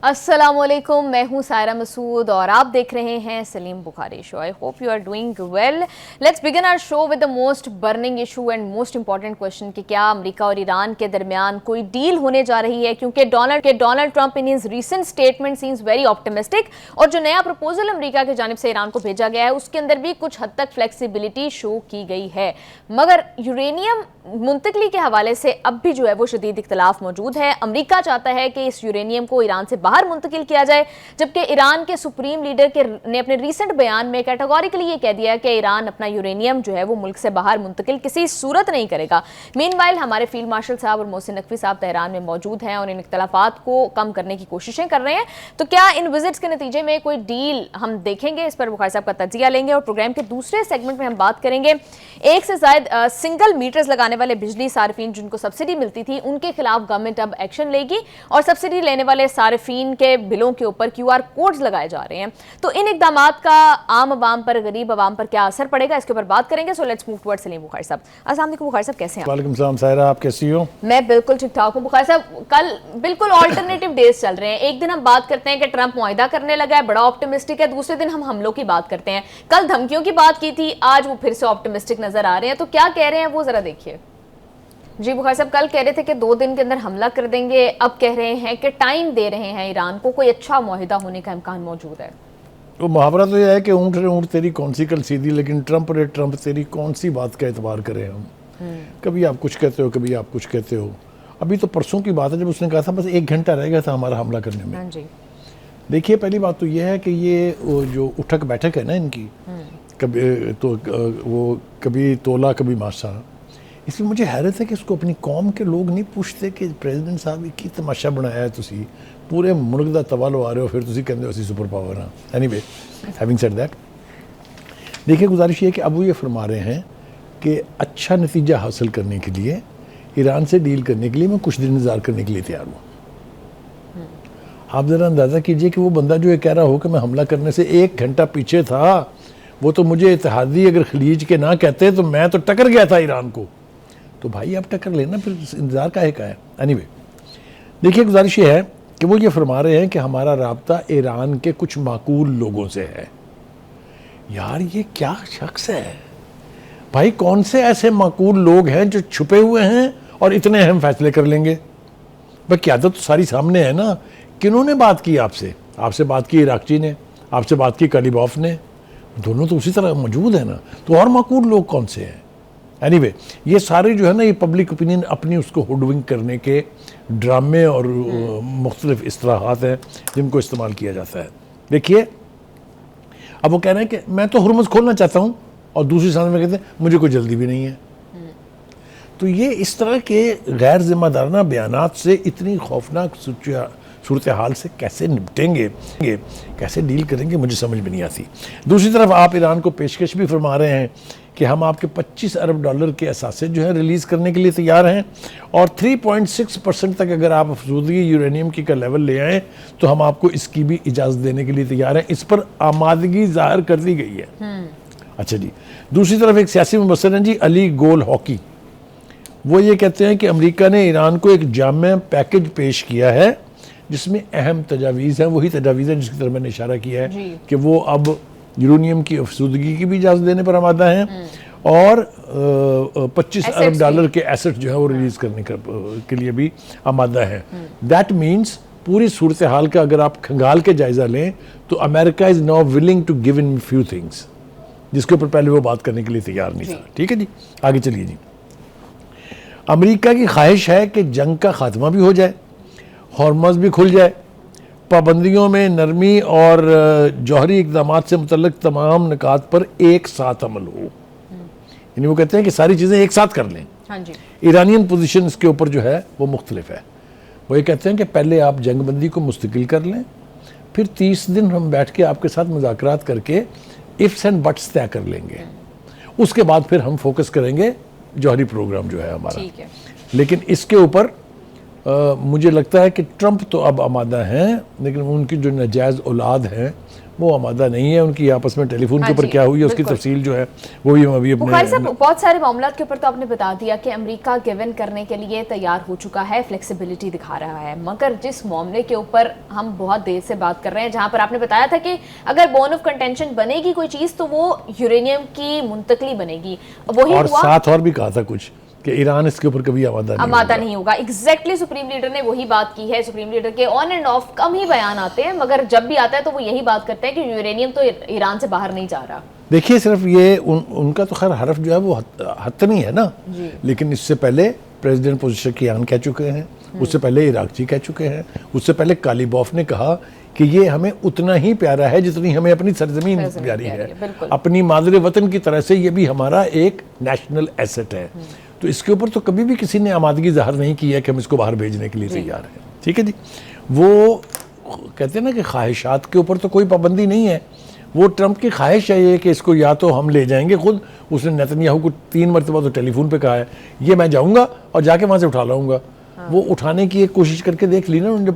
अस्सलामुअलैकुम, मैं हूं सायरा मसूद और आप देख रहे हैं Salim Bukhari show. I hope you are doing well. Let's begin our show with the most burning issue and most important question कि क्या अमेरिका और ईरान के दरमियान कोई डील होने जा रही है, क्योंकि Donald Trump in his recent statement seems very optimistic और जो नया प्रपोजल अमेरिका की जानिब से ईरान को भेजा गया है उसके अंदर भी कुछ हद तक फ्लेक्सिबिलिटी शो की गई है, मगर यूरेनियम मुंतकली के हवाले से अब भी जो है वो शदीद इख्तलाफ मौजूद है। अमेरिका चाहता है कि इस यूरेनियम को ईरान से बाहर मुंतकिल किया जाए, जबकि ईरान के सुप्रीम लीडर ने अपने रीसेंट बयान में कैटेगोरिकली ये कह दिया कि ईरान अपना यूरेनियम जो है वो मुल्क से बाहर मुंतकिल किसी सूरत नहीं करेगा। मीनवाइल हमारे फील्ड मार्शल साहब और मोहसिन नकवी साहब तेहरान में मौजूद हैं और इन इख्तलाफात को कम करने की कोशिशें कर रहे हैं। तो क्या इन विजिट्स के नतीजे में कोई डील हम देखेंगे, इस पर बुखारी साहब का तजिया लेंगे और प्रोग्राम के दूसरे सेगमेंट में हम बात करेंगे एक से ज्यादा सिंगल मीटर्स लगाने वाले बिजली सार्फिन जिनको सब्सिडी मिलती थी उनके खिलाफ गवर्नमेंट अब एक्शन लेगी और सब्सिडी लेने वाले सार्फिन के बिलों के ऊपर QR कोड्स लगाए जा रहे हैं। तो इन इकदामात का आम आवाम पर, गरीब आवाम पर क्या असर पड़ेगा, इसके ऊपर बात करेंगे। So let's move towards Salim Bukhari साहब। अस्सलाम वालेकुम बुखारी साहब, कैसे हैं? वालेकुम सलाम सायरा, आप कैसी हो? मैं बिल्कुल ठीक ठाक हूँ बुखारी साहब। कल बिल्कुल ऑल्टरनेटिव डेज चल रहे हैं। एक दिन हम बात करते हैं कि ट्रंप मुआहिदा करने लगा है, बड़ा ऑप्टिमिस्टिक है, दूसरे दिन हम हमलों की बात करते हैं। कल धमकियों की बात की थी, आज वो फिर से ऑप्टिमिस्टिक नजर आ रहे हैं। तो क्या कह रहे हैं वो जरा देखिए। जी बुखारी साहब, कल कह रहे थे कि 2 दिन के अंदर हमला कर देंगे, अब कह रहे हैं कि टाइम दे रहे हैं ईरान को, कोई अच्छा मुआहिदा होने का इम्कान मौजूद है। तो मुहावरा तो यह है कि ऊँट रे ऊँट तेरी कौन सी कल सीधी, लेकिन ट्रंप रे ट्रंप तेरी कौन सी बात का एतबार करें हम। कभी आप कुछ कहते हो, कभी आप कुछ कहते हो। अभी तो परसों की बात है जब उसने कहा था बस 1 घंटा रह गया था हमारा हमला करने में। जी देखिए, पहली बात तो यह है कि ये जो उठक बैठक है ना इनकी, कभी तो वो कभी तोला कभी मासा, इसलिए मुझे हैरत है कि इसको अपनी कौम के लोग नहीं पूछते कि प्रेसिडेंट साहब की तमाशा बनाया है, तुसी पूरे मुल्क का तवा लवा रहे हो, फिर तुसी कहते हो असी सुपर पावर हाँ। एनीवे, हैविंग सेड दैट, देखिए गुजारिश ये है कि अब वो ये फरमा रहे हैं कि अच्छा नतीजा हासिल करने के लिए, ईरान से डील करने के लिए मैं कुछ दिन इंतजार करने के लिए तैयार हूँ। आप ज़रा अंदाज़ा कीजिए कि वो बंदा जो ये कह रहा हो कि मैं हमला करने से 1 घंटा पीछे था, वो तो मुझे इत्तेहादी अगर खलीज के ना कहते तो मैं तो टकर गया था ईरान को। तो भाई आप टक्कर लेना, फिर इंतज़ार काहे का है। एनीवे, देखिए गुजारिश ये है कि वो ये फरमा रहे हैं कि हमारा राब्ता ईरान के कुछ माकूल लोगों से है। यार ये क्या शख्स है भाई, कौन से ऐसे माकूल लोग हैं जो छुपे हुए हैं और इतने अहम फैसले कर लेंगे? भाई क़यादत तो सारी सामने है ना। किन्होंने बात की आपसे? आपसे बात की इराकची ने, आपसे बात की कलीबॉफ ने, दोनों तो उसी तरह मौजूद है ना। तो और माकूल लोग कौन से हैं? एनीवे, ये सारे जो है ना, ये पब्लिक ओपिनियन अपनी उसको हुडविंग करने के ड्रामे और मुख्तलिफ इस्तिलाहात हैं जिनको इस्तेमाल किया जाता है। देखिए, अब वो कह रहे हैं कि मैं तो हुर्मुज़ खोलना चाहता हूँ और दूसरी सामने में कहते हैं मुझे कोई जल्दी भी नहीं है। तो ये इस तरह के गैर जिम्मेदाराना बयानात से इतनी खौफनाक सूरत हाल से कैसे निपटेंगे, कैसे डील करेंगे, मुझे समझ में नहीं आती। दूसरी तरफ आप ईरान को पेशकश भी फरमा रहे हैं कि हम आपके $25 अरब के असासे जो है रिलीज़ करने के लिए तैयार हैं और 3.6% तक अगर आप अफजूदगी यूरेनियम की का लेवल ले आएँ तो हम आपको इसकी भी इजाज़त देने के लिए तैयार हैं। इस पर आमादगी ज़ाहिर कर दी गई है। अच्छा जी, दूसरी तरफ एक सियासी मुबस्सिर हैं जी, अली गोल हॉकी, वो ये कहते हैं कि अमेरिका ने ईरान को एक जामे पैकेज पेश किया है जिसमें अहम तजावीज़ हैं। वही तजावीज़ हैं जिसकी तरफ मैंने इशारा किया है कि वो अब यूरेनियम की अफसूदगी की भी इजाज़त देने पर आमादा हैं और $25 अरब के एसेट जो है वो रिलीज़ करने के लिए भी आमादा है। दैट मीन्स पूरी सूरत हाल का अगर आप खंगाल के जायज़ा लें तो America is now willing to give in few things, जिसके ऊपर पहले वो बात करने के लिए तैयार नहीं था। ठीक है जी, आगे चलिए जी। अमेरिका की ख्वाहिश है कि जंग का खात्मा भी हो जाए, हॉर्मज़ भी खुल जाए, पाबंदियों में नरमी और जौहरी इक़दामात से मुतल्लिक़ तमाम निकात पर एक साथ अमल हो। यानी वो कहते हैं कि सारी चीज़ें एक साथ कर लें। हाँ जी। ईरानियन पोजीशन इसके ऊपर जो है वो मुख्तलिफ है। वो ये कहते हैं कि पहले आप जंगबंदी को मुस्तकिल कर लें, फिर 30 दिन हम बैठ के आपके साथ मुज़ाकरात करके इफ्स एंड बट्स तय कर लेंगे, उसके बाद फिर हम फोकस करेंगे जौहरी प्रोग्राम जो है हमारा। ठीक है। लेकिन इसके ऊपर मुझे लगता है कि ट्रंप तो अब आमादा हैं, लेकिन उनकी जो नाजायज़ औलाद हैं वो आमादा नहीं है। उनकी आपस में टेलीफोन के हाँ ऊपर जी, क्या हुई है उसकी बिल्कुल। तफसील जो है वो भी हम अभी बुखारी साहब, अपने बहुत सारे मामलात के ऊपर तो आपने बता दिया कि अमेरिका गिवन करने के लिए तैयार हो चुका है, फ्लेक्सिबिलिटी दिखा रहा है, मगर जिस मामले के ऊपर हम बहुत देर से बात कर रहे हैं, जहां पर आपने बताया था कि अगर बोन ऑफ कंटेंशन बनेगी कोई चीज़ तो वो यूरेनियम की मुंतकली बनेगी, वही और हुआ। साथ और भी कहा था कुछ कि ईरान इसके ऊपर कभी आमादा आमादा नहीं होगा। एग्जैक्टली सुप्रीम लीडर ने वही बात की है। सुप्रीम लीडर के ऑन एंड ऑफ कम ही बयान आते हैं, मगर जब भी आता है तो वो यही बात करते हैं कि यूरेनियम तो ईरान से बाहर नहीं जा रहा। देखिए, सिर्फ ये उनका तो खैर हरफ जो है वो हतनी है ना, लेकिन इससे पहले प्रेसिडेंट पोज़ेशकियान कह चुके हैं, उससे पहले इराकची कह चुके हैं, उससे पहले कालीबॉफ ने कहा कि ये हमें उतना ही प्यारा है जितनी हमें अपनी सरजमीन प्यारी है, अपनी मादरे वतन की तरह से ये भी हमारा एक नेशनल एसेट है। तो इसके ऊपर तो कभी भी किसी ने आमादगी ज़ाहिर नहीं की है कि हम इसको बाहर भेजने के लिए तैयार हैं। ठीक है जी, वो कहते हैं ना कि ख्वाहिशात के ऊपर तो कोई पाबंदी नहीं है। वो ट्रंप की ख्वाहिश है ये कि इसको या तो हम ले जाएंगे खुद, उसने नेतन्याहू को 3 मरतबा तो टेलीफोन पे कहा है ये मैं जाऊंगा और जाके वहाँ से उठा लाऊंगा। वो उठाने की एक कोशिश करके देख ली ना, उन्होंने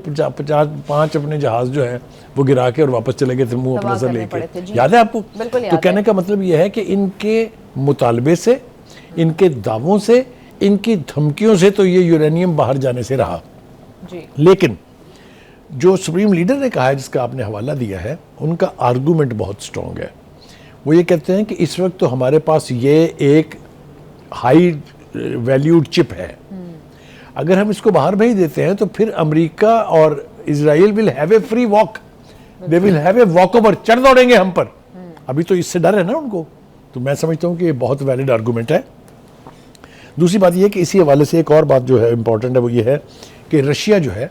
5 अपने जहाज जो है वो गिरा के और वापस चले गए थे मुँह अपना सर लेके, याद है आपको? तो कहने का मतलब यह है कि इनके मुतालबे से, इनके दावों से, इनकी धमकियों से तो ये यूरेनियम बाहर जाने से रहा जी। लेकिन जो सुप्रीम लीडर ने कहा है, जिसका आपने हवाला दिया है, उनका आर्गूमेंट बहुत स्ट्रॉन्ग है। वो ये कहते हैं कि इस वक्त तो हमारे पास ये एक हाई वैल्यूड चिप है, अगर हम इसको बाहर भेज देते हैं तो फिर अमेरिका और Israel will have a free walk, they will have a walk over, चढ़ दौड़ेंगे हम पर। अभी तो इससे डर है ना उनको। तो मैं समझता हूँ कि ये बहुत वैलिड आर्गूमेंट है। दूसरी बात यह कि इसी हवाले से एक और बात जो है इंपॉर्टेंट है, वो ये है कि रशिया जो है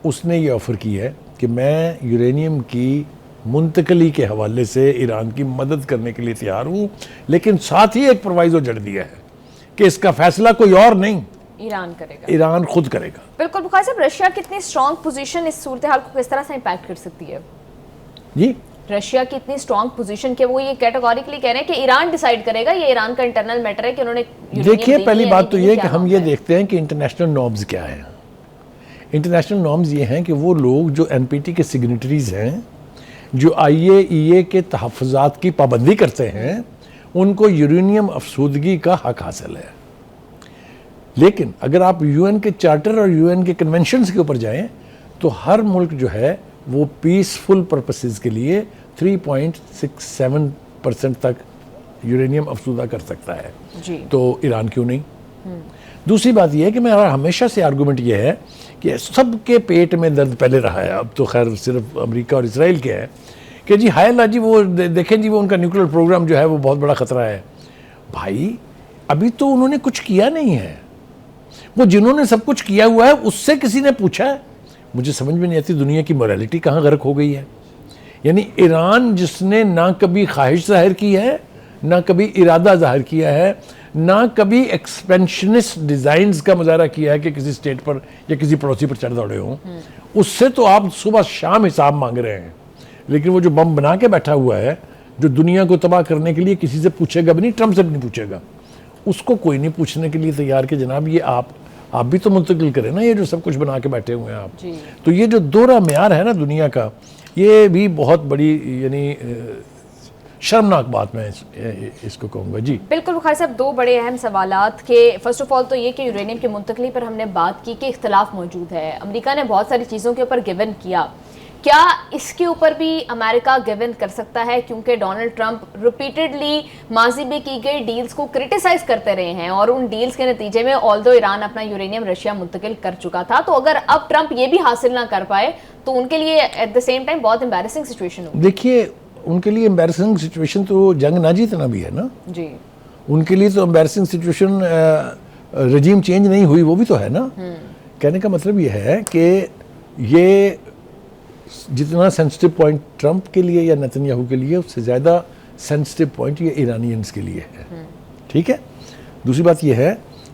उसने ये ऑफ़र की है कि मैं यूरेनियम की मुंतकली के हवाले से ईरान की मदद करने के लिए तैयार हूँ, लेकिन साथ ही एक प्रोवाइजो जड़ दिया है कि इसका फैसला कोई और नहीं, ईरान करेगा, ईरान खुद करेगा। बिल्कुल। बुखारी साहब, रशिया कितनी स्ट्रॉन्ग पोजीशन इस सूरत हाल को किस तरह से इम्पैक्ट कर सकती है? जी, रशिया की इतनी स्ट्रॉन्ग पोजीशन के वो ये कैटेगोरिकली कह रहे हैं कि ईरान डिसाइड करेगा, ये ईरान का इंटरनल मैटर है कि उन्होंने। देखिए, पहली बात तो ये कि हम ये देखते हैं कि इंटरनेशनल नॉर्म्स क्या है। इंटरनेशनल नॉर्म्स ये हैं कि वो लोग जो NPT के सिग्नेटरीज हैं, जो IAEA के तहफ़्फ़ुज़ात की पाबंदी करते हैं, उनको यूरेनियम अफसूदगी का हक हासिल है। लेकिन अगर आप UN के चार्टर और UN के कन्वेंशंस के ऊपर जाएं तो हर मुल्क जो है वो पीसफुल पर्पसेस के लिए 3.67% तक यूरेनियम अफसूदा कर सकता है जी। तो ईरान क्यों नहीं? दूसरी बात यह है कि मेरा हमेशा से आर्गूमेंट यह है कि सबके पेट में दर्द पहले रहा है, अब तो खैर सिर्फ अमेरिका और इसराइल के है कि जी हाय अल्लाह जी, वो देखें जी वो उनका न्यूक्लियर प्रोग्राम जो है वो बहुत बड़ा ख़तरा है। भाई, अभी तो उन्होंने कुछ किया नहीं है। वो जिन्होंने सब कुछ किया हुआ है उससे किसी ने पूछा है? मुझे समझ में नहीं आती दुनिया की मोरालिटी कहाँ गर्क हो गई है। यानी ईरान जिसने ना कभी ख्वाहिश जाहिर की है, ना कभी इरादा जाहिर किया है, ना कभी एक्सपेंशनिस्ट डिज़ाइंस का मुजाहरा किया है कि किसी स्टेट पर या किसी पड़ोसी पर चढ़ दौड़े हों, उससे तो आप सुबह शाम हिसाब मांग रहे हैं। लेकिन वो जो बम बना के बैठा हुआ है, जो दुनिया को तबाह करने के लिए किसी से पूछेगा भी नहीं, ट्रंप से भी नहीं पूछेगा, उसको कोई नहीं पूछने के लिए तैयार कि जनाब ये आप भी तो मुंतकिल करें ना, ये जो सब कुछ बना के बैठे हुए हैं आप। तो ये जो दोहरा मेयार है ना दुनिया का, ये भी बहुत बड़ी यानी शर्मनाक बात मैं इसको कहूँगा। जी बिल्कुल बुखारी साहब, दो बड़े अहम सवालात के फर्स्ट ऑफ ऑल तो ये कि यूरेनियम की मुंतकली पर हमने बात की कि इख्तलाफ मौजूद है। अमेरिका ने बहुत सारी चीज़ों के ऊपर गिवन किया, क्या इसके ऊपर भी अमेरिका गिवन कर सकता है? क्योंकि डोनाल्ड ट्रंप रिपीटेडली माजी में की गई डील्स को क्रिटिसाइज करते रहे हैं और उन डील्स के नतीजे में ऑल्दो ईरान अपना यूरेनियम रशिया मुंतकिल कर चुका था, तो अगर अब ट्रंप ये भी हासिल ना कर पाए तो उनके लिए एट द सेम टाइम बहुत एम्बैरेसिंग सिचुएशन होगी। देखिए, उनके लिए एम्बैरेसिंग सिचुएशन तो जंग ना जीतना भी है ना जी। उनके लिए तो एम्बैरेसिंग सिचुएशन रजीम चेंज नहीं हुई वो भी तो है ना। कहने का मतलब ये है कि ये जितना सेंसिटिव पॉइंट ट्रंप के लिए या नेतन्याहू के लिए, उससे ज़्यादा सेंसिटिव पॉइंट ये ईरानियंस के लिए है। ठीक है। दूसरी बात ये है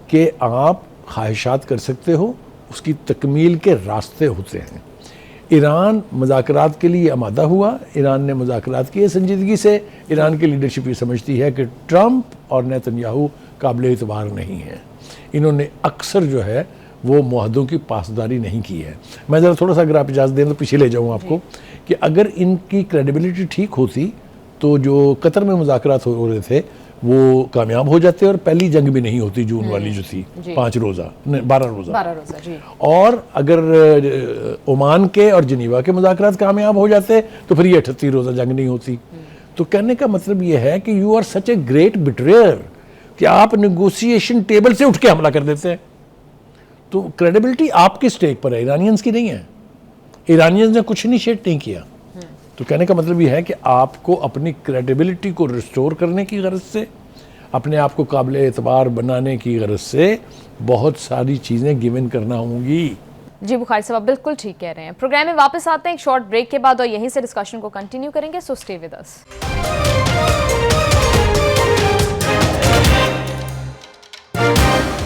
कि आप ख्वाहिशात कर सकते हो, उसकी तकमील के रास्ते होते हैं। ईरान मुज़ाकरात के लिए आमादा हुआ, ईरान ने मुज़ाकरात किए संजीदगी से। ईरान की लीडरशिप ये समझती है कि ट्रंप और नेतन्याहू काबिल एतबार नहीं है। इन्होंने अक्सर जो है वो मुआहदों की पासदारी नहीं की है। मैं ज़रा थोड़ा सा अगर आप इजाज़त दें तो पीछे ले जाऊँ आपको कि अगर इनकी क्रेडिबिलिटी ठीक होती तो जो कतर में मुज़ाकरात हो रहे थे वो कामयाब हो जाते और पहली जंग भी नहीं होती जून वाली जो थी 5 रोज़ा 12 रोज़ा जी। और अगर ओमान के और जिनीवा के मुज़ाकरात कामयाब हो जाते तो फिर ये 38 रोज़ा जंग नहीं होती। तो कहने का मतलब ये है कि you are such a great betrayer कि आप नेगोशिएशन टेबल से उठ के हमला कर देते हैं। तो क्रेडिबिलिटी आपकी स्टेक पर है, ईरानियंस की नहीं है। ईरानियंस ने कुछ इनिशिएट नहीं किया। तो कहने का मतलब ये है कि आपको अपनी क्रेडिबिलिटी को रिस्टोर करने की गरज से, अपने आप को काबिल एतबार बनाने की गरज से बहुत सारी चीज़ें गिवन करना होंगी। जी बुखारी साहब, आप बिल्कुल ठीक कह रहे हैं। प्रोग्राम में वापस आते हैं एक शॉर्ट ब्रेक के बाद और यहीं से डिस्कशन को कंटिन्यू करेंगे, so stay with us.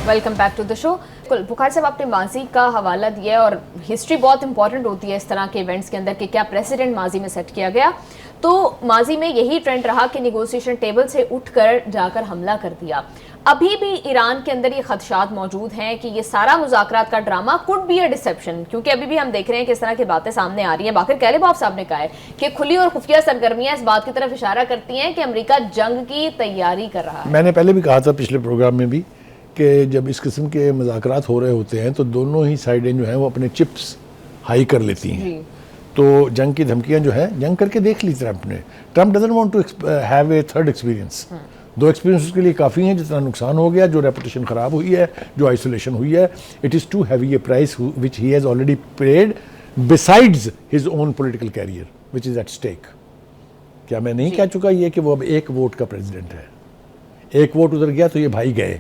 Welcome back to the show. Bukhari साहब, आपने माजी का हवाला दिया और हिस्ट्री बहुत इंपॉर्टेंट होती है इस तरह के इवेंट्स के अंदर कि क्या प्रेसिडेंट माजी में सेट किया गया। तो माजी में यही ट्रेंड रहा कि निगोशिएशन टेबल से उठकर जाकर हमला कर दिया। अभी भी ईरान के अंदर ये खदशात मौजूद हैं कि ये सारा मुज़ाकरात का drama could be a deception, क्योंकि अभी भी हम देख रहे हैं कि इस तरह की बातें सामने आ रही हैं। बाकिर कैलिबॉफ साहब ने कहा है कि खुली और खुफिया सरगर्मियां इस बात की तरफ इशारा करती हैं कि अमेरिका जंग की तैयारी कर रहा है। मैंने पहले भी कहा था पिछले प्रोग्राम में भी कि जब इस किस्म के मुज़ाकरात हो रहे होते हैं तो दोनों ही साइडें जो हैं वो अपने चिप्स हाई कर लेती हैं। तो जंग की धमकियां जो है जंग करके देख ली ट्रंप ने। Trump doesn't want to have a third experience. 2 experience उसके लिए काफ़ी हैं। जितना नुकसान हो गया, जो रेपुटेशन ख़राब हुई है, जो आइसोलेशन हुई है, it is too heavy a price which he has already paid besides his own political career which is at stake. क्या मैं नहीं कह चुका ये कि वो अब 1 वोट का प्रेसिडेंट है। 1 वोट उधर गया तो ये भाई गए।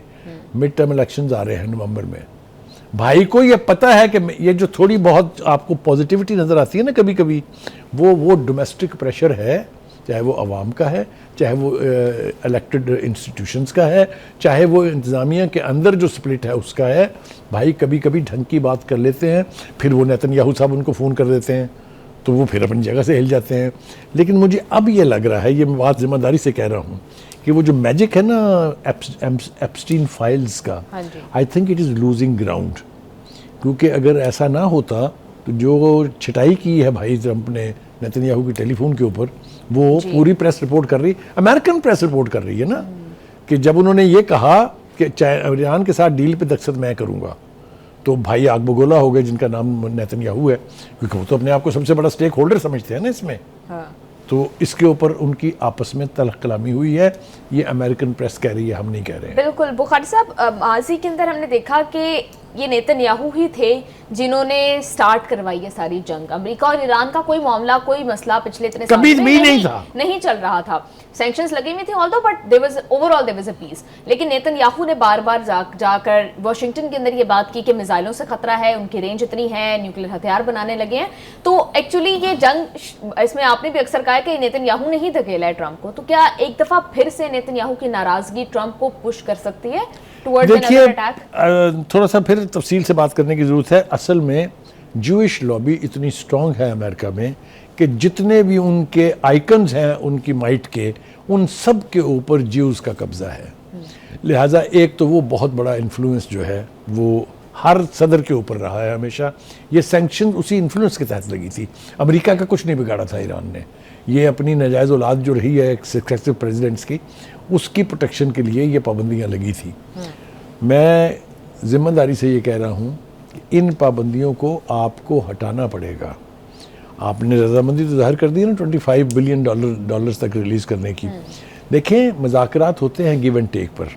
मिड टर्म इलेक्शंस आ रहे हैं नवंबर में। भाई को ये पता है कि ये जो थोड़ी बहुत आपको पॉजिटिविटी नज़र आती है ना कभी कभी, वो डोमेस्टिक प्रेशर है, चाहे वो अवाम का है, चाहे वो इलेक्टेड इंस्टीट्यूशंस का है, चाहे वो इंतज़ामिया के अंदर जो स्प्लिट है उसका है। भाई कभी कभी ढंग की बात कर लेते हैं, फिर वो नेतन्याहू साहब उनको फ़ोन कर देते हैं तो वो फिर अपनी जगह से हिल जाते हैं। लेकिन मुझे अब ये लग रहा है, ये मैं बात ज़िम्मेदारी से कह रहा हूँ, कि वो जो मैजिक है ना एप्स्टीन फाइल्स का, I think it is losing ground. क्योंकि अगर ऐसा ना होता तो जो छिटाई की है भाई ट्रंप ने नेतन्याहू की टेलीफोन के ऊपर, वो पूरी प्रेस रिपोर्ट कर रही, अमेरिकन प्रेस रिपोर्ट कर रही है ना, कि जब उन्होंने ये कहा कि ईरान के साथ डील पे दस्तखत मैं करूँगा, तो भाई आग बगोला हो गए जिनका नाम नेतन्याहू है, क्योंकि वो तो अपने आप को सबसे बड़ा स्टेक होल्डर समझते हैं ना इसमें। तो इसके ऊपर उनकी आपस में तलख कलामी हुई है। ये अमेरिकन प्रेस कह रही है, हम नहीं कह रहे हैं। बिल्कुल बुखारी साहब, माजी के अंदर हमने देखा कि ये नेतन्याहू ही थे जिन्होंने स्टार्ट करवाई है सारी जंग। अमेरिका और ईरान का कोई मामला, कोई मसला पिछले इतने साल कभी भी नहीं चल रहा था। सैंक्शंस लगी हुई थी although, but there was overall there was a peace. लेकिन नेतन्याहू ने बार बार जाकर वाशिंगटन के अंदर ये बात की कि मिसाइलों से खतरा है, उनकी रेंज इतनी है, न्यूक्लियर हथियार बनाने लगे हैं। तो एक्चुअली ये जंग, इसमें आपने भी अक्सर कहा है कि नेतन्याहू ने ही धकेला है ट्रंप को। तो क्या एक दफा फिर से नेतन्याहू की नाराजगी ट्रंप को पुश कर सकती है? देखिए, थोड़ा सा फिर तफसील से बात करने की ज़रूरत है। असल में जूइश लॉबी इतनी स्ट्रॉन्ग है अमेरिका में कि जितने भी उनके आइकन्स हैं उनकी माइट के, उन सब के ऊपर ज्यूज़ का कब्ज़ा है। लिहाजा एक तो वो बहुत बड़ा इन्फ्लुएंस जो है वो हर सदर के ऊपर रहा है हमेशा। ये सैंक्शन उसी इन्फ्लुएंस के तहत लगी थी। अमेरिका का कुछ नहीं बिगाड़ा था ईरान ने। ये अपनी नाजायज़ औलाद जो रही है सक्सेसिव प्रेसिडेंट्स की, उसकी प्रोटेक्शन के लिए ये पाबंदियां लगी थी। मैं ज़िम्मेदारी से ये कह रहा हूँ कि इन पाबंदियों को आपको हटाना पड़ेगा। आपने रजामंदी तो ज़ाहिर कर दी ना 25 बिलियन डॉलर्स तक रिलीज़ करने की। देखें, मज़ाकरात होते हैं गिव एंड टेक पर।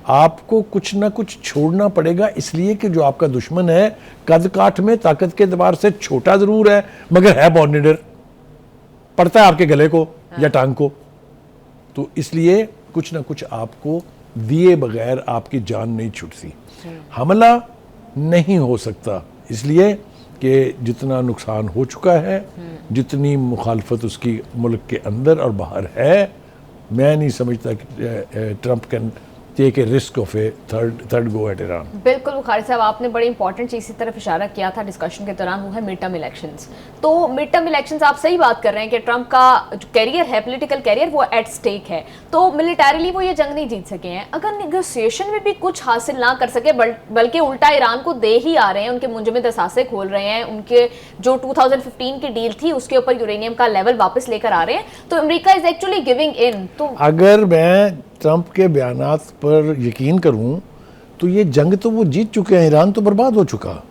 आपको कुछ ना कुछ छोड़ना पड़ेगा, इसलिए कि जो आपका दुश्मन है कद काठ में ताकत के एतबार से छोटा ज़रूर है, मगर है बॉर्निडर, पड़ता है आपके गले को या टांग को। तो इसलिए कुछ ना कुछ आपको दिए बगैर आपकी जान नहीं छूटती। हमला नहीं हो सकता, इसलिए कि जितना नुकसान हो चुका है, जितनी मुखालफत उसकी मुल्क के अंदर और बाहर है, मैं नहीं समझता कि Trump can take a risk of a third go at Iran. बिल्कुल बुखारी साहब, आपने बड़ी इंपॉर्टेंट चीज़ की तरफ इशारा किया था डिस्कशन के दौरान, वो है मिड टर्म इलेक्शंस। तो मिड टर्म इलेक्शंस, आप सही बात कर रहे हैं कि ट्रंप का जो कैरियर है, पॉलिटिकल कैरियर, वो एट स्टेक है। तो मिलिटरीली वो ये जंग नहीं जीत सके हैं। अगर नेगोशिएशन में भी कुछ हासिल ना कर सके, बल्कि उल्टा ईरान को दे ही आ रहे हैं, उनके मुंजे में दसासे खोल रहे हैं, उनके जो 2015 की डील थी उसके ऊपर यूरेनियम का लेवल वापस लेकर आ रहे हैं, तो America is actually giving in. तो अगर मैं ट्रंप के बयानात पर यकीन करूं तो ये जंग तो वो जीत चुके हैं, ईरान तो बर्बाद हो चुका।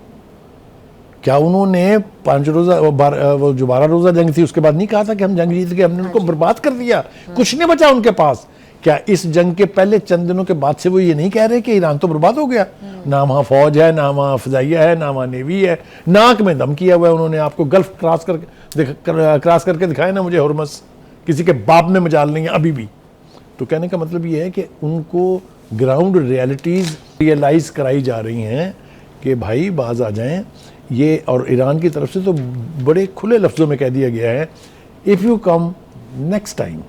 क्या उन्होंने 5 रोज़ा वो जो 12 रोज़ा जंग थी उसके बाद नहीं कहा था कि हम जंग जीत गए, हमने उनको बर्बाद कर दिया, कुछ नहीं बचा उनके पास? क्या इस जंग के पहले चंद दिनों के बाद से वो ये नहीं कह रहे कि ईरान तो बर्बाद हो गया? ना वहाँ फौज है, ना वहाँ फ़ज़ाइया है, ना वहाँ नेवी है, नाक में दम किया हुआ है उन्होंने। आपको गल्फ क्रॉस करके दिखाए ना मुझे हुर्मस, किसी के बाप में मजाल नहीं है अभी भी। तो कहने का मतलब ये है कि उनको ग्राउंड रियलिटीज़ रियलाइज़ कराई जा रही हैं कि भाई बाज आ जाएं ये। और ईरान की तरफ से तो बड़े खुले लफ्ज़ों में कह दिया गया है, if you come next time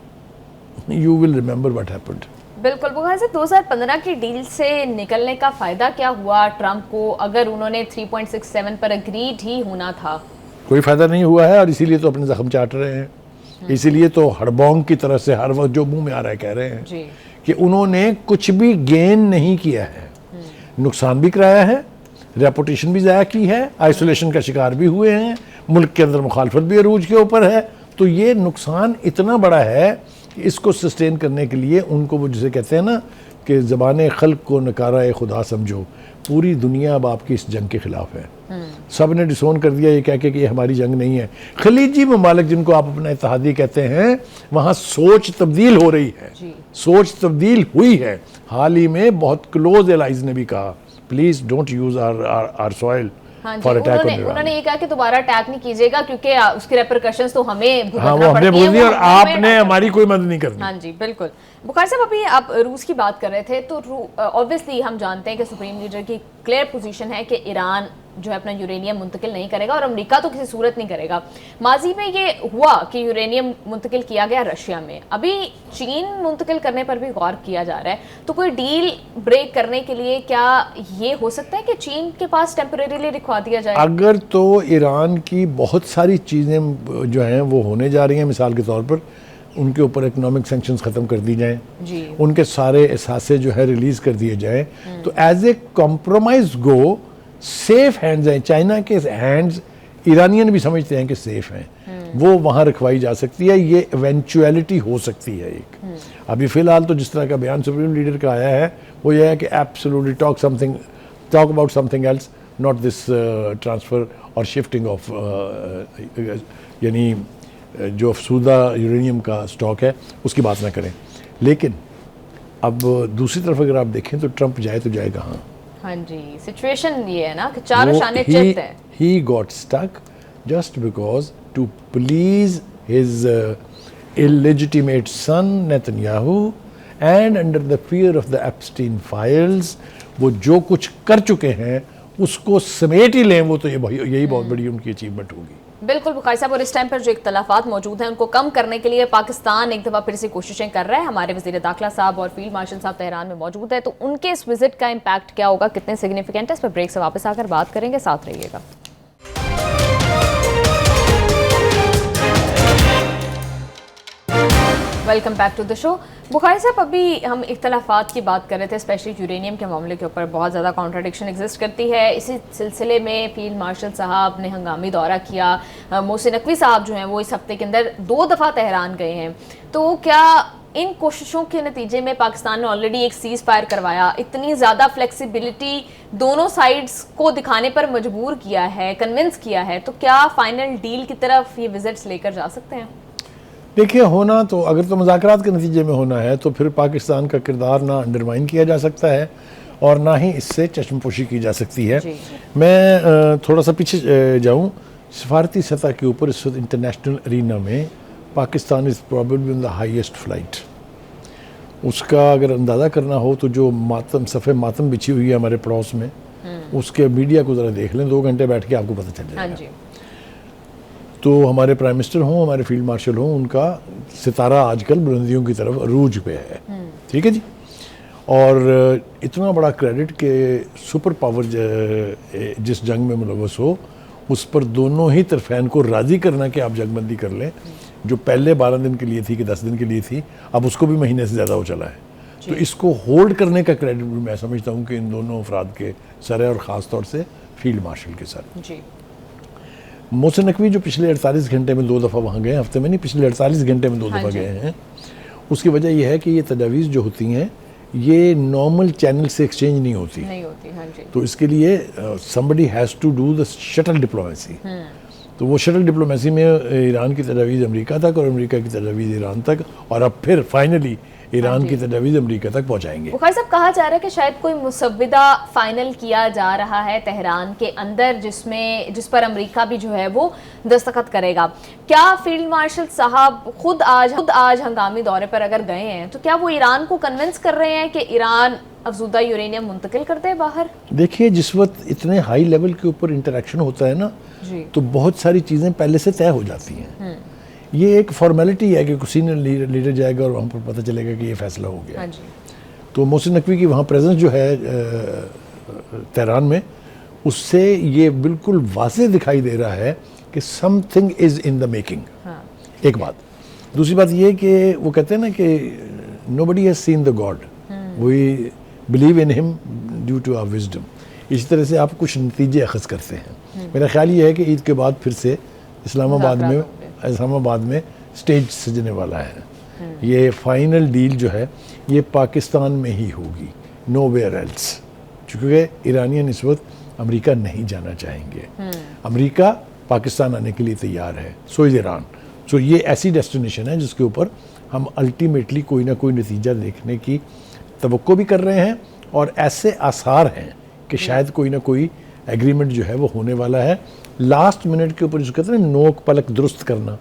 you will remember what happened. बिल्कुल बुखारी साहब, 2015 की डील से निकलने का फ़ायदा क्या हुआ ट्रंप को, अगर उन्होंने 3.67 पर अग्रीड ही होना था? कोई फ़ायदा नहीं हुआ है, और इसीलिए तो अपने ज़ख्म चाट रहे हैं। इसीलिए तो हड़बोंग की तरह से हर वक्त जो मुंह में आ रहा है कह रहे हैं कि उन्होंने कुछ भी गेन नहीं किया है, नुकसान भी कराया है, रेपुटेशन भी ज़ाया की है, आइसोलेशन का शिकार भी हुए हैं, मुल्क के अंदर मुखालफत भी अरूज के ऊपर है। तो ये नुकसान इतना बड़ा है कि इसको सस्टेन करने के लिए उनको, वो जिसे कहते हैं ना कि ज़बान खल्क को नकारा खुदा समझो, पूरी दुनिया अब आपकी इस जंग के खिलाफ है। सब ने डिसोन कर दिया ये कह के कि ये हमारी जंग नहीं है। खलीजी ममालिक जिनको आप अपना इत्तेहादी कहते हैं, वहाँ सोच तब्दील हो रही है, सोच तब्दील हुई है। हाल ही में बहुत क्लोज एलाइज ने भी कहा please don't use our soil for attack on Iran. उन्होंने ये कहा कि दोबारा अटैक नहीं कीजिएगा क्योंकि उसके रेपरकशंस तो हमें भुगतना पड़ती है और आपने हमारी कोई मदद नहीं करनी। हाँ जी बिल्कुल। बुखारी साहब, अभी आप रूस की बात कर रहे थे, तो ऑब्वियसली हम जानते हैं कि सुप्रीम लीडर की क्लियर पोजीशन है कि ईरान जो है अपना यूरेनियम मुंतकिल नहीं करेगा, और अमेरिका तो किसी सूरत नहीं करेगा। माजी में ये हुआ कि यूरेनियम मुंतकिल किया गया रशिया में, अभी चीन मुंतकिल करने पर भी गौर किया जा रहा है। तो कोई डील ब्रेक करने के लिए क्या ये हो सकता है कि चीन के पास टेम्परेरीली रिखवा दिया जाए? अगर तो ईरान की बहुत सारी चीज़ें जो हैं वो होने जा रही हैं, मिसाल के तौर पर उनके ऊपर इकोनॉमिक सैंक्शंस ख़त्म कर दी जाएं, उनके सारे एहसासे जो है रिलीज़ कर दिए जाएं, तो as a compromise go safe hands हैं। चाइना के हैंड्स ईरानियन भी समझते हैं कि सेफ हैं, वो वहाँ रखवाई जा सकती है। ये इवेंचुअलिटी हो सकती है एक। अभी फ़िलहाल तो जिस तरह का बयान सुप्रीम लीडर का आया है वो ये है कि absolutely talk about something else, not this transfer और शिफ्टिंग ऑफ, यानी जो अफसूदा यूरेनियम का स्टॉक है उसकी बात ना करें। लेकिन अब दूसरी तरफ अगर आप देखें तो ट्रंप जाए तो जाए कहाँ? हाँ जी, सिचुएशन ये है ना कि चार निशाने चित हैं। He got stuck just because to please his illegitimate son Netanyahu and under the fear of the Epstein files, वो जो कुछ कर चुके हैं उसको समेट ही लें, वो तो यही बहुत बड़ी उनकी अचीवमेंट होगी। बिल्कुल बुखारी साहब, और इस टाइम पर जो इख्तलाफात मौजूद हैं उनको कम करने के लिए पाकिस्तान एक दफ़ा फिर से कोशिशें कर रहा है। हमारे वज़ीर दाखिला साहब और फील्ड मार्शल साहब तेहरान में मौजूद है, तो उनके इस विजिट का इम्पैक्ट क्या होगा, कितने सिग्निफिकेंट है, इस पर ब्रेक से वापस आकर बात करेंगे। साथ रहिएगा। Welcome back to the show. Bukhari साहब, अभी हम इख्तलाफात की बात कर रहे थे, स्पेशली यूरेनियम के मामले के ऊपर बहुत ज़्यादा कॉन्ट्राडिक्शन एग्जिस्ट करती है। इसी सिलसिले में फील्ड मार्शल साहब ने हंगामी दौरा किया, मोहसिन नकवी साहब जो हैं वो इस हफ्ते के अंदर 2 दफ़ा तेहरान गए हैं। तो क्या इन कोशिशों के नतीजे में पाकिस्तान ने ऑलरेडी एक सीज़ फायर करवाया, इतनी ज़्यादा फ्लेक्सिबिलिटी दोनों साइड्स को दिखाने पर मजबूर किया है, कन्विंस किया है, तो क्या फाइनल डील की तरफ ये विजिट्स लेकर जा सकते हैं? देखिए, होना तो अगर तो मुज़ाकरात के नतीजे में होना है तो फिर पाकिस्तान का किरदार ना अंडरमाइन किया जा सकता है और ना ही इससे चश्मपोशी की जा सकती है। मैं थोड़ा सा पीछे जाऊँ, सफारती सतह के ऊपर इस वक्त इंटरनेशनल अरीना में Pakistan is probably on the highest flight. उसका अगर अंदाज़ा करना हो तो जो मातम सफ़े मातम बिछी हुई है हमारे पड़ोस में, उसके मीडिया को ज़रा देख लें, 2 घंटे बैठ के आपको पता चल जाएगा। तो हमारे प्राइम मिनिस्टर हों, हमारे फील्ड मार्शल हों, उनका सितारा आजकल बुलंदियों की तरफ अरूज पे है। ठीक है जी। और इतना बड़ा क्रेडिट कि सुपर पावर जिस जंग में मुलव्वस हो उस पर दोनों ही तरफैन को राज़ी करना कि आप जंगबंदी कर लें, जो पहले 12 दिन के लिए थी कि 10 दिन के लिए थी, अब उसको भी महीने से ज़्यादा हो चला है। तो इसको होल्ड करने का क्रेडिट भी मैं समझता हूँ कि इन दोनों अफराद के सर है, और ख़ास तौर से फील्ड मार्शल के सर। जी। मोहसिन नकवी जो पिछले 48 घंटे में 2 दफ़ा वहाँ गए, हफ्ते में नहीं, पिछले 48 घंटे में 2 दफ़ा गए हैं, उसकी वजह यह है कि ये तजावीज़ जो होती हैं ये नॉर्मल चैनल से एक्सचेंज नहीं होती। हाँ जी। तो इसके लिए somebody has to do the shuttle diplomacy. तो वो शटल डिप्लोमेसी में ईरान की तजावीज़ अमेरिका तक और अमेरिका की तजावीज़ ईरान तक, और अब फिर फाइनली ईरान की तजावीज़ अमेरिका तक पहुंचाएंगे। बुखारी साहब, कहा जा रहा है कि शायद कोई मुसव्विदा फाइनल किया जा रहा है तेहरान के अंदर जिस पर अमेरिका भी जो है वो दस्तखत करेगा। क्या फील्ड मार्शल साहब खुद आज हंगामी दौरे पर अगर गए हैं तो क्या वो ईरान को कन्विंस कर रहे हैं कि ईरान अफजूदा यूरेनियम मुंतकिल कर दे बाहर? देखिए, जिस वक्त इतने हाई लेवल के ऊपर इंटरेक्शन होता है ना, तो बहुत सारी चीज़ें पहले से तय हो जाती हैं। ये एक फॉर्मेलिटी है कि सीनियर लीडर जाएगा और वहाँ पर पता चलेगा कि ये फैसला हो गया। तो मोहसिन नकवी की वहाँ प्रेजेंस जो है तेहरान में, उससे ये बिल्कुल वाज़ेह दिखाई दे रहा है कि something is in the making. एक बात। दूसरी बात ये कि वो कहते हैं ना कि nobody has seen the God, we believe in him due to our wisdom. इसी तरह से आप कुछ नतीजे अखज़ करते हैं। मेरा ख्याल ये है कि ईद के बाद फिर से इस्लामाबाद में स्टेज सजने वाला है। ये फाइनल डील जो है ये पाकिस्तान में ही होगी, नोवेयर एल्स, क्योंकि ईरानियन इस वक्त अमेरिका नहीं जाना चाहेंगे। अमेरिका पाकिस्तान आने के लिए तैयार है, सो इज़ ईरान। सो ये ऐसी डेस्टिनेशन है जिसके ऊपर हम अल्टीमेटली कोई ना कोई नतीजा देखने की तवक्को भी कर रहे हैं, और ऐसे आसार हैं कि शायद कोई ना कोई एग्रीमेंट जो है वो होने वाला है। लास्ट मिनट के ऊपर जिसको कहते हैं नोक पलक दुरुस्त करना,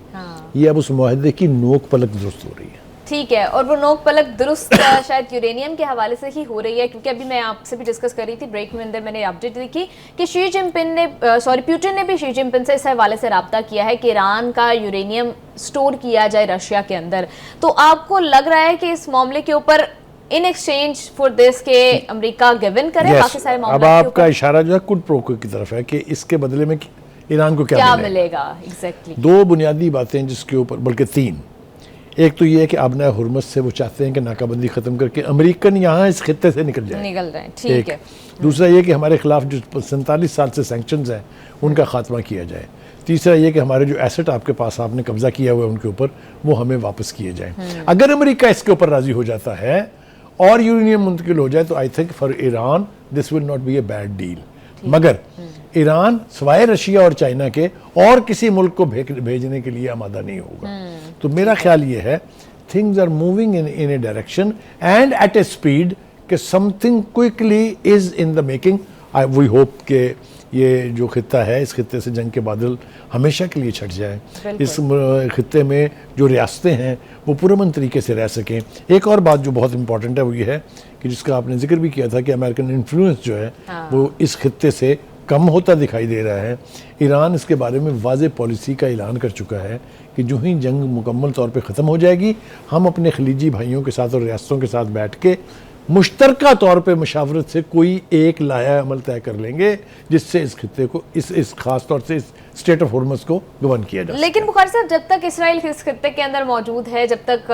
ये अब उस मुआहदे की नोक पलक दुरुस्त हो रही है। ठीक है, और वो नोक पलक दुरुस्त शायद यूरेनियम के हवाले से ही हो रही है, क्योंकि अभी मैं आपसे भी डिस्कस कर रही थी ब्रेक में अंदर, मैंने अपडेट देखी कि पुतिन ने भी शी जिनपिंग से इस हवाले से रब्ता किया है कि ईरान का यूरेनियम स्टोर किया जाए रशिया के अंदर। तो आपको लग रहा है कि इस मामले के ऊपर इन एक्सचेंज फॉर दिस के अमेरिका गिवन करे बाकी सारे मामले? अब आपका इशारा जो है कुड प्रो की तरफ है कि इसके बदले में ईरान को क्या मिलेगा। एग्जैक्टली। दो बुनियादी बातें जिसके ऊपर, बल्कि तीन। एक तो ये है कि अबना हुर्मस से वो चाहते हैं कि नाकाबंदी खत्म करके अमेरिकन यहाँ इस खित्ते से निकल रहे हैं। ठीक है। दूसरा ये कि हमारे खिलाफ जो 47 साल से सैंक्शंस हैं उनका खात्मा किया जाए। तीसरा ये कि हमारे जो एसेट आपके पास आपने कब्जा किया हुआ है उनके ऊपर, वो हमें वापस किए जाए। अगर अमेरिका इसके ऊपर राजी हो जाता है और यूरेनियम मुंतकिल हो जाए तो I think for Iran this will not be a bad deal. मगर ईरान सवाए रशिया और चाइना के और किसी मुल्क को भेजने के लिए आमादा नहीं होगा। तो मेरा ख्याल ये है things are moving in a direction and at a speed कि something quickly is in the making. We hope के ये जो खित्ता है, इस खित्ते से जंग के बादल हमेशा के लिए छट जाए। इस खित्ते में जो रियासतें हैं वो पुरअमन तरीके से रह सकें। एक और बात जो बहुत इंपॉर्टेंट है वो ये है कि जिसका आपने जिक्र भी किया था कि अमेरिकन इन्फ्लुएंस जो है वो इस खित्ते से कम होता दिखाई दे रहा है। ईरान इसके बारे में वाज़ेह पॉलिसी का ऐलान कर चुका है कि जो ही जंग मुकम्मल तौर पे ख़त्म हो जाएगी, हम अपने खलीजी भाइयों के साथ और रियासतों के साथ बैठ के मुश्तरका तौर पे मशावरत से कोई एक लाया अमल तय कर लेंगे जिससे इस खित्ते को इस खास तौर से इस स्टेट ऑफ हॉर्मस को गवर्न किया जाए। लेकिन बुखारी साहब, जब तक इसराइल इस खित्ते के अंदर मौजूद है, जब तक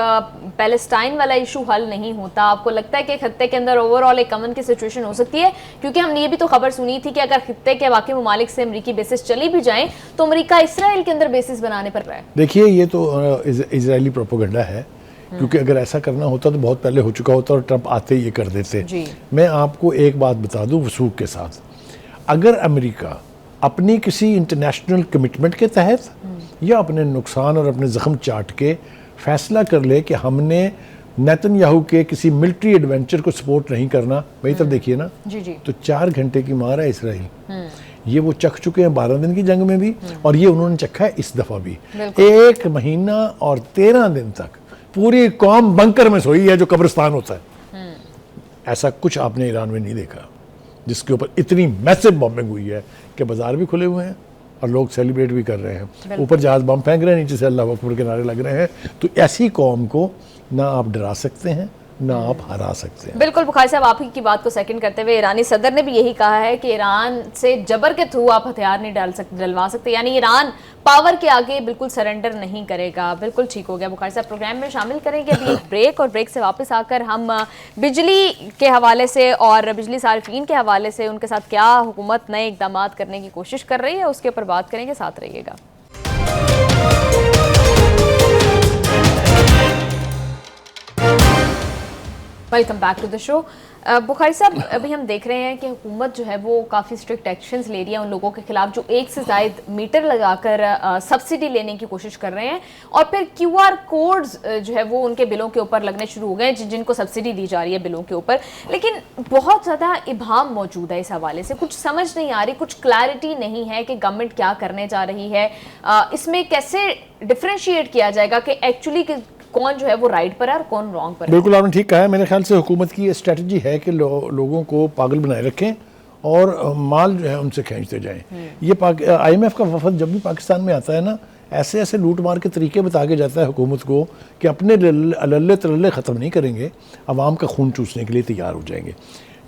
पैलेस्टाइन वाला इशू हल नहीं होता, आपको लगता है कि खित्ते के अंदर ओवरऑल एक अमन की सिचुएशन हो सकती है? क्योंकि हमने ये भी तो खबर सुनी थी कि अगर खित्ते के बाकी ममालिक से अमरीकी बेसिस चली भी जाएं तो अमरीका इसराइल के अंदर बेसिस बनाने पर रहा है। देखिए, ये तो इजरायली प्रोपेगेंडा है, क्योंकि अगर ऐसा करना होता तो बहुत पहले हो चुका होता और ट्रंप आते ही ये कर देते। मैं आपको एक बात बता दूं वसूख के साथ, अगर अमेरिका अपनी किसी इंटरनेशनल कमिटमेंट के तहत या अपने नुकसान और अपने ज़ख्म चाट के फैसला कर ले कि हमने नेतन्याहू के किसी मिलिट्री एडवेंचर को सपोर्ट नहीं करना, वही तब देखिए ना तो 4 घंटे की मार है इसराइल। ये वो चख चुके हैं 12 दिन की जंग में भी, और ये उन्होंने चखा है इस दफ़ा भी। 1 महीना और 13 दिन तक पूरी कौम बंकर में सोई है जो कब्रिस्तान होता है। ऐसा कुछ आपने ईरान में नहीं देखा जिसके ऊपर इतनी मैसिव बॉम्बिंग हुई है कि बाजार भी खुले हुए हैं और लोग सेलिब्रेट भी कर रहे हैं। ऊपर जहाज बम फेंक रहे हैं, नीचे से अल्लाह अकबर के नारे लग रहे हैं। तो ऐसी कौम को ना आप डरा सकते हैं, ना आप हरा सकते हैं। बिल्कुल बुखारी साहब, आप ही की बात को सेकंड करते हुए ईरानी सदर ने भी यही कहा है कि ईरान से जबर के थ्रू आप हथियार नहीं डलवा सकते, यानी ईरान पावर के आगे बिल्कुल सरेंडर नहीं करेगा। बिल्कुल ठीक हो गया। बुखारी साहब प्रोग्राम में शामिल करेंगे अभी एक ब्रेक, और ब्रेक से वापस आकर हम बिजली के हवाले से और बिजली सार्फिन के हवाले से उनके साथ क्या हुकूमत नए इकदाम करने की कोशिश कर रही है उसके ऊपर बात करेंगे। साथ रहिएगा। Welcome back to the show. Bukhari साहब, अभी हम देख रहे हैं कि हुकूमत जो है वो काफ़ी स्ट्रिक्ट एक्शंस ले रही है उन लोगों के खिलाफ जो एक से ज़ायद मीटर लगाकर सब्सिडी लेने की कोशिश कर रहे हैं, और फिर QR कोड्स जो है वो उनके बिलों के ऊपर लगने शुरू हो गए जिनको सब्सिडी दी जा रही है बिलों के ऊपर। लेकिन बहुत ज़्यादा इबाहम मौजूद है इस हवाले से, कुछ समझ नहीं आ रही, कुछ क्लैरिटी नहीं है कि गवर्नमेंट क्या करने जा रही है। इसमें कैसे डिफ्रेंशिएट किया जाएगा कि एक्चुअली कौन जो है वो राइट पर है और कौन रॉन्ग पर है? बिल्कुल आपने ठीक कहा है। मेरे ख्याल से हुकूमत की ये स्ट्रेटजी है कि लोगों को पागल बनाए रखें और माल जो है उनसे खींचते जाएं। ये IMF का वफद जब भी पाकिस्तान में आता है ना, ऐसे ऐसे लूट मार के तरीके बता के जाता है हुकूमत को कि अपने अल्ले तल्ले ख़त्म नहीं करेंगे, आवाम का खून चूसने के लिए तैयार हो जाएंगे।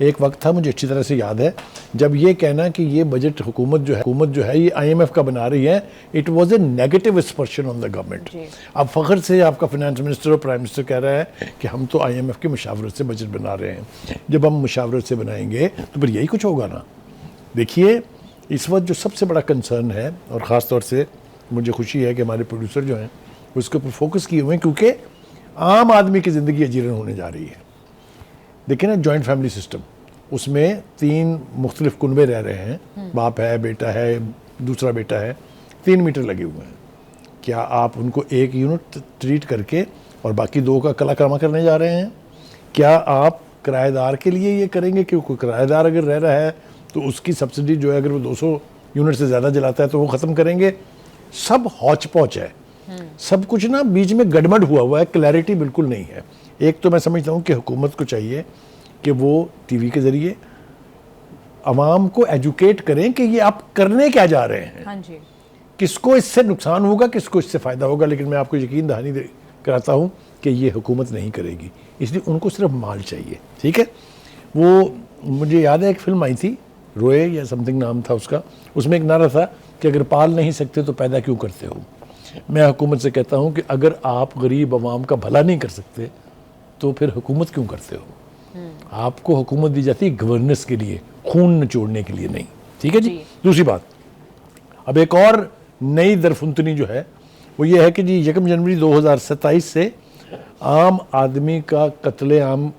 एक वक्त था, मुझे अच्छी तरह से याद है, जब ये कहना कि ये बजट हुकूमत जो है ये IMF का बना रही है, it was a negative expression on the government. अब फ़ख्र से आपका फाइनेंस मिनिस्टर और प्राइम मिनिस्टर कह रहा है कि हम तो IMF की मुशावरत से बजट बना रहे हैं। जब हम मुशावरत से बनाएंगे तो फिर यही कुछ होगा ना। देखिए, इस वक्त जो सबसे बड़ा कंसर्न है, और ख़ास तौर से मुझे खुशी है कि हमारे प्रोड्यूसर जो हैं उसके ऊपर फोकस किए हुए हैं, क्योंकि आम आदमी की ज़िंदगी अजीरन होने जा रही है। देखिए ना, जॉइंट फैमिली सिस्टम, उसमें 3 मुख्तलिफ कुनबे रह रहे हैं, बाप है, बेटा है, दूसरा बेटा है, 3 मीटर लगे हुए हैं। क्या आप उनको एक यूनिट ट्रीट करके और बाकी 2 का कलाकर्मा करने जा रहे हैं? क्या आप किराएदार के लिए ये करेंगे कि कोई किराएदार अगर रह रहा है तो उसकी सब्सिडी जो है, अगर वो 200 यूनिट से ज़्यादा जलाता है तो वो ख़त्म करेंगे? सब हौच पौच है, सब कुछ ना बीच में गड़बड़ हुआ है, क्लैरिटी बिल्कुल नहीं है। एक तो मैं समझता हूँ कि हुकूमत को चाहिए कि वो टीवी के ज़रिए आवाम को एजुकेट करें कि ये आप करने क्या जा रहे हैं। हाँ जी। किसको इससे नुकसान होगा, किसको इससे फ़ायदा होगा। लेकिन मैं आपको यकीन दहानी कराता हूँ कि ये हुकूमत नहीं करेगी, इसलिए उनको सिर्फ माल चाहिए। ठीक है, वो मुझे याद है एक फिल्म आई थी, रोए या समथिंग नाम था उसका, उसमें एक नारा था कि अगर पाल नहीं सकते तो पैदा क्यों करते हो। मैं हुकूमत से कहता हूँ कि अगर आप गरीब आवाम का भला नहीं कर सकते तो फिर हुकूमत क्यों करते हो। आपको हुकूमत दी जाती है गवर्नेंस के लिए, खून निचोड़ने के लिए नहीं। ठीक है जी। दूसरी बात, अब एक और नई दरफुंतनी जो है वो ये है कि जी 1 जनवरी 2027 से आम आदमी का कत्लेआम,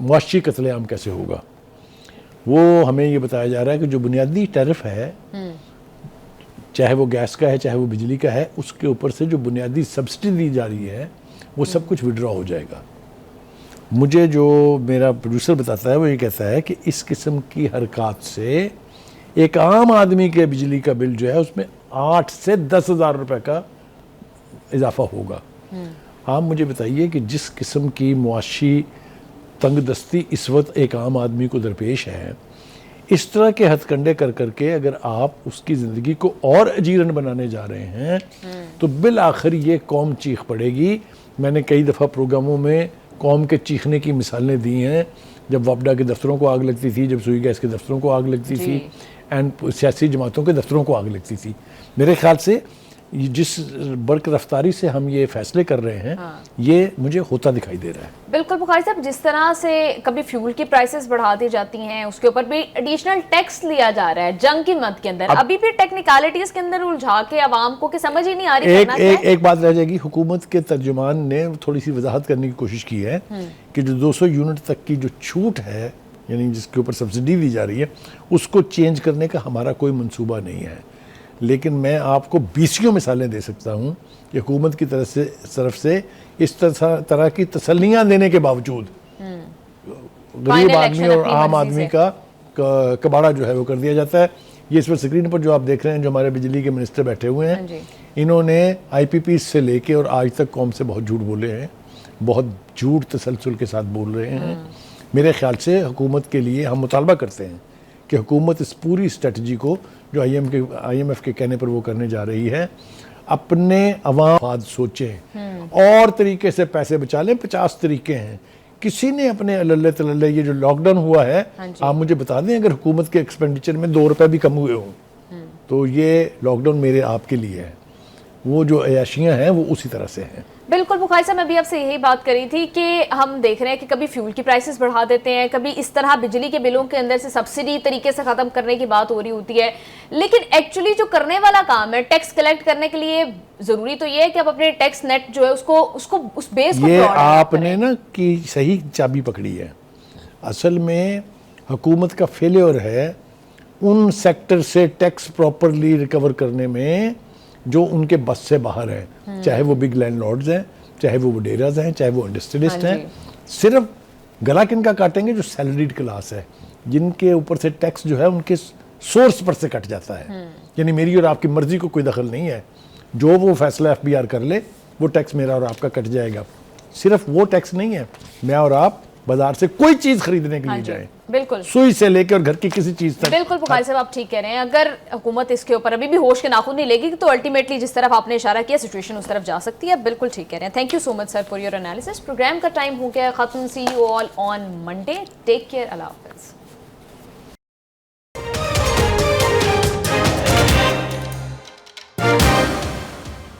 मुआशी कत्लेआम कैसे होगा, वो हमें ये बताया जा रहा है कि जो बुनियादी टैरिफ है, चाहे वो गैस का है चाहे वो बिजली का है, उसके ऊपर से जो बुनियादी सब्सिडी दी जा रही है वो सब कुछ विड्रॉ हो जाएगा। मुझे जो मेरा प्रोड्यूसर बताता है वो ये कहता है कि इस किस्म की हरकत से एक आम आदमी के बिजली का बिल जो है उसमें 8 से 10 हज़ार रुपये का इजाफा होगा। आप मुझे बताइए कि जिस किस्म की मुआशी तंगदस्ती इस वक्त एक आम आदमी को दरपेश है, इस तरह के हथकंडे कर करके अगर आप उसकी ज़िंदगी को और अजीरन बनाने जा रहे हैं तो बिल आखिर ये कौम चीख पड़ेगी। मैंने कई दफ़ा प्रोग्रामों में कौम के चीखने की मिसालें दी हैं, जब वापडा के दफ्तरों को आग लगती थी, जब सुई गैस के दफ्तरों को आग लगती थी, एंड सियासी जमातों के दफ्तरों को आग लगती थी। मेरे ख्याल से जिस बर्क रफ्तारी से हम ये फैसले कर रहे हैं, ये मुझे होता दिखाई दे रहा है। बिल्कुल बुखारी साहब, जिस तरह से कभी फ्यूल की प्राइसेस बढ़ा दी जाती हैं, उसके ऊपर भी एडिशनल टैक्स लिया जा रहा है जंग की मद के अंदर, अभी भी टेक्निकलिटीज के अंदर उलझा के आवाम को कि समझ ही नहीं आ रही। एक बात रह जाएगी, हुकूमत के तर्जुमान ने थोड़ी सी वजाहत करने की कोशिश की है कि जो 200 यूनिट तक की जो छूट है, यानी जिसके ऊपर सब्सिडी दी जा रही है, उसको चेंज करने का हमारा कोई मंसूबा नहीं है। लेकिन मैं आपको 20 मिसालें दे सकता हूँ कि हुकूमत की तरफ से इस तरह की तसल्लियाँ देने के बावजूद गरीब आदमी और आम आदमी का कबाड़ा जो है वो कर दिया जाता है। ये इस पर स्क्रीन पर जो आप देख रहे हैं, जो हमारे बिजली के मिनिस्टर बैठे हुए हैं, इन्होंने IPP से लेके और आज तक कौम से बहुत झूठ बोले हैं, बहुत झूठ तसलसल के साथ बोल रहे हैं। मेरे ख्याल से हुकूमत के लिए हम मुतालबा करते हैं कि हुकूमत इस पूरी स्ट्रेटजी को जो IMF के कहने पर वो करने जा रही है, अपने अवाम सोचें और तरीके से पैसे बचा लें। 50 तरीके हैं किसी ने अपने अल्ले तल्ले ये जो लॉकडाउन हुआ है, हाँ जी। आप मुझे बता दें अगर हुकूमत के एक्सपेंडिचर में 2 रुपए भी कम हुए हों तो ये लॉकडाउन मेरे आपके लिए है। वो जो अयाशियाँ हैं वो उसी तरह से हैं। बिल्कुल बुखारी साहब, मैं भी आपसे यही बात करी थी कि हम देख रहे हैं कि कभी फ्यूल की प्राइसेस बढ़ा देते हैं, कभी इस तरह बिजली के बिलों के अंदर से सब्सिडी तरीके से खत्म करने की बात हो रही होती है, लेकिन एक्चुअली जो करने वाला काम है टैक्स कलेक्ट करने के लिए जरूरी तो ये है कि आप अपने टैक्स नेट जो है उसको उस बेस को ये broad आपने ना कि सही चाबी पकड़ी है। असल में हुकूमत का फेलियर है उन सेक्टर से टैक्स प्रॉपरली रिकवर करने में जो उनके बस से बाहर है, चाहे वो बिग लैंडलॉर्ड्स हैं, चाहे वो वडेराज हैं, चाहे वो इंडस्ट्रियलिस्ट हाँ हैं। सिर्फ गला किनका काटेंगे? जो सैलरीड क्लास है, जिनके ऊपर से टैक्स जो है उनके सोर्स पर से कट जाता है। यानी मेरी और आपकी मर्जी को कोई दखल नहीं है, जो वो फैसला FBR कर ले वो टैक्स मेरा और आपका कट जाएगा। सिर्फ वो टैक्स नहीं है, मैं और आप बाजार से कोई चीज खरीदने के लिए जाएं, बिल्कुल सुई से लेकर और घर की किसी चीज तक। बिल्कुल बुखारी साहब, आप ठीक कह रहे हैं। अगर हुकूमत इसके ऊपर अभी भी होश के नाखून नहीं लेगी तो अल्टीमेटली जिस तरफ आपने इशारा किया सिचुएशन उस तरफ जा सकती है। बिल्कुल ठीक कह रहे हैं। Thank you so much sir for your analysis. Program का टाइम हो गया खत्म। See you all on Monday. Take care. अल्लाह हाफिज़।